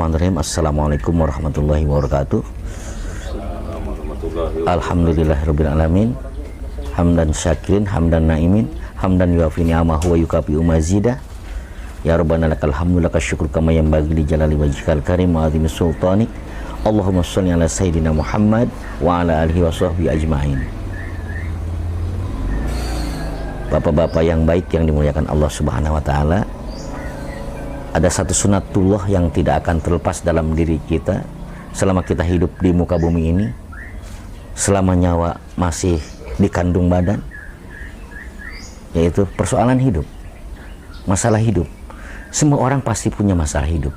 Bismillahirrahmanirrahim. Assalamualaikum warahmatullahi wabarakatuh. Alhamdulillahirabbil alamin. Hamdan syakirin, hamdan naimin, hamdan yuafi ni'amahu wa yukafi mazidah. Ya Rabbana lakal hamdu laka syukur kama yanbaghi li jalali wajhikal karim wa azimi sultanik. Allahumma shalli ala sayyidina Muhammad wa ala alihi wa sahbihi ajma'in. Bapak-bapak yang baik yang dimuliakan Allah Subhanahu wa taala, ada satu sunatullah yang tidak akan terlepas dalam diri kita selama kita hidup di muka bumi ini, selama nyawa masih di kandung badan, yaitu persoalan hidup, masalah hidup. Semua orang pasti punya masalah hidup.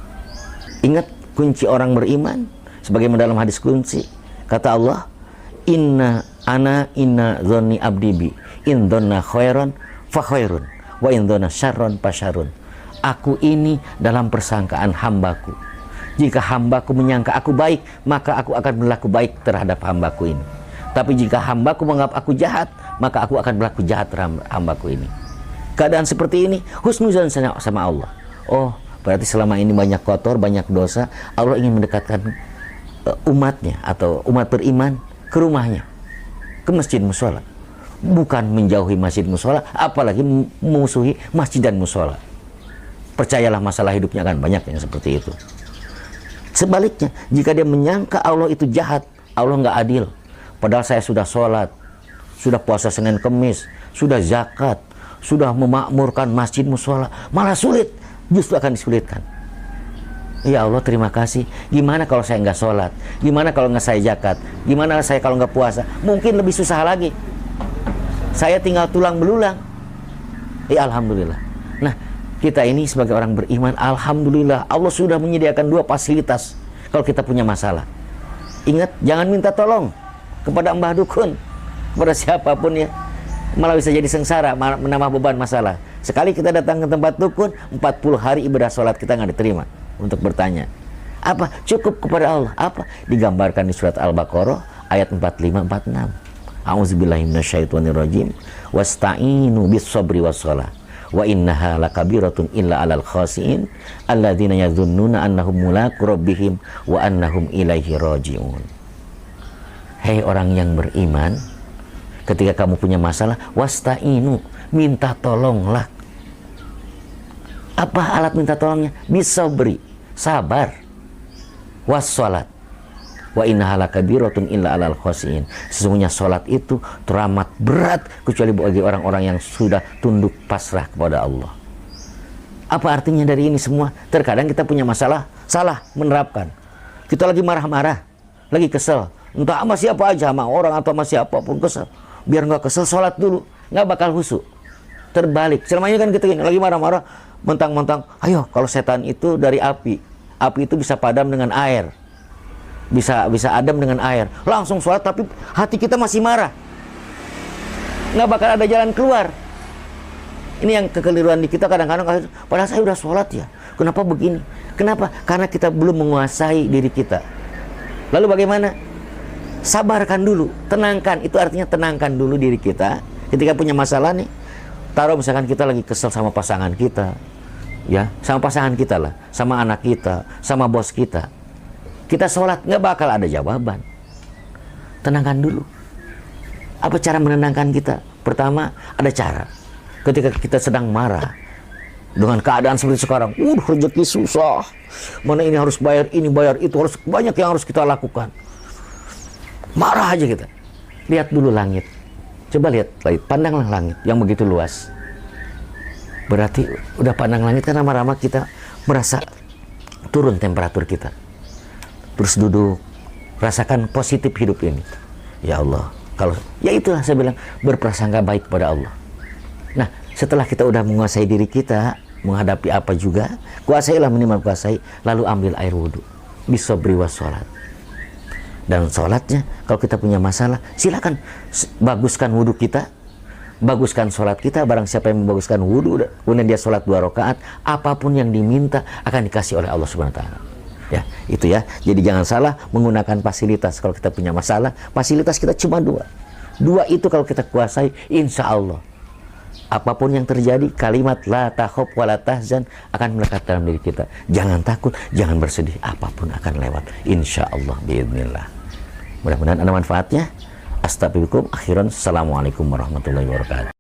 Ingat kunci orang beriman, sebagaimana dalam hadis kunci, kata Allah, inna dzanni abdi bi, in dzanna khairan fa khairun, wa in dzanna syarran fa syarrun. Aku ini dalam persangkaan hambaku. Jika hambaku menyangka aku baik, maka aku akan berlaku baik terhadap hambaku ini. Tapi jika hambaku menganggap aku jahat, maka aku akan berlaku jahat terhadap hambaku ini. Keadaan seperti ini, husnuzan sama Allah. Oh, berarti selama ini banyak kotor, banyak dosa. Allah ingin mendekatkan umatnya atau umat beriman ke rumahnya, ke masjid musola. Bukan menjauhi masjid musola, apalagi memusuhi masjid dan musola. Percayalah masalah hidupnya akan banyak yang seperti itu. Sebaliknya, jika dia menyangka Allah itu jahat, Allah nggak adil. Padahal saya sudah sholat, sudah puasa Senin Kemis, sudah zakat, sudah memakmurkan masjid musola, malah sulit, justru akan disulitkan. Ya Allah, terima kasih. Gimana kalau saya nggak sholat? Gimana kalau nggak saya zakat? Gimana saya kalau nggak puasa? Mungkin lebih susah lagi. Saya tinggal tulang belulang. Ya Alhamdulillah. Nah, kita ini sebagai orang beriman, alhamdulillah Allah sudah menyediakan dua fasilitas kalau kita punya masalah. Ingat, jangan minta tolong kepada mbah dukun, kepada siapapun ya, malah bisa jadi sengsara, menambah beban masalah. Sekali kita datang ke tempat dukun, 40 hari ibadah sholat kita nggak diterima. Untuk bertanya apa? Cukup kepada Allah. Apa? Digambarkan di surat Al-Baqarah ayat 45-46. A'udzubillahi minasyaitonirrajim. Wasta'inu bis sabri was shalah. Wa innaha lakabiratun illa alal khasiin alladzina yadhunnuna annahum mulaqu rabbihim wa annahum ilaihi raji'un. Hei orang yang beriman, ketika kamu punya masalah, wasta'inu, minta tolonglah. Apa alat minta tolongnya? Bisabri, sabar. Wassalat. Wa innaha lakabiratun illa alal khasiin. Sesungguhnya salat itu teramat berat kecuali bagi orang-orang yang sudah tunduk pasrah kepada Allah. Apa artinya dari ini semua? Terkadang kita punya masalah, salah menerapkan. Kita lagi marah-marah, lagi kesel, entah sama siapa aja, sama orang atau sama siapapun kesel. Biar nggak kesel, salat dulu, nggak bakal khusyuk. Terbalik, selama ini kan kita gini, lagi marah-marah, mentang-mentang, ayo kalau setan itu dari api itu bisa padam dengan air. Bisa adem dengan air, langsung sholat, tapi hati kita masih marah, nggak bakal ada jalan keluar. Ini yang kekeliruan di kita kadang-kadang. Padahal saya udah sholat ya, kenapa begini? Kenapa? Karena kita belum menguasai diri kita. Lalu bagaimana? Sabarkan dulu, tenangkan. Itu artinya tenangkan dulu diri kita. Ketika punya masalah nih, taruh misalkan kita lagi kesel sama pasangan kita, ya, sama pasangan kita lah, sama anak kita, sama bos kita. Kita sholat, nggak bakal ada jawaban. Tenangkan dulu. Apa cara menenangkan kita? Pertama, ada cara. Ketika kita sedang marah, dengan keadaan seperti sekarang, rezeki susah, mana ini harus bayar, ini bayar itu, harus banyak yang harus kita lakukan. Marah aja kita. Lihat dulu langit. Coba lihat, pandanglah langit yang begitu luas. Berarti udah pandang langit, karena lama-lama kita merasa turun temperatur kita. Terus duduk, rasakan positif hidup ini. Ya Allah, kalau ya itulah saya bilang, berprasangka baik kepada Allah. Nah, setelah kita udah menguasai diri kita, menghadapi apa juga, kuasailah, minimal kuasai, lalu ambil air wudhu, bisabri was sholat. Dan sholatnya, kalau kita punya masalah, silakan baguskan wudhu kita, baguskan sholat kita. Barang siapa yang membaguskan wudhu, kemudian dia sholat 2 rakaat, apapun yang diminta akan dikasih oleh Allah Subhanahu wa taala. Ya, itu ya. Jadi jangan salah menggunakan fasilitas. Kalau kita punya masalah, fasilitas kita cuma 2. 2 itu kalau kita kuasai, insya Allah apapun yang terjadi, kalimat la takhaf wa la tahzan akan melekat dalam diri kita. Jangan takut, jangan bersedih, apapun akan lewat. Insya Allah, biidznillah. Mudah-mudahan ada manfaatnya. Astagfirullahaladzim. Akhiran, assalamualaikum warahmatullahi wabarakatuh.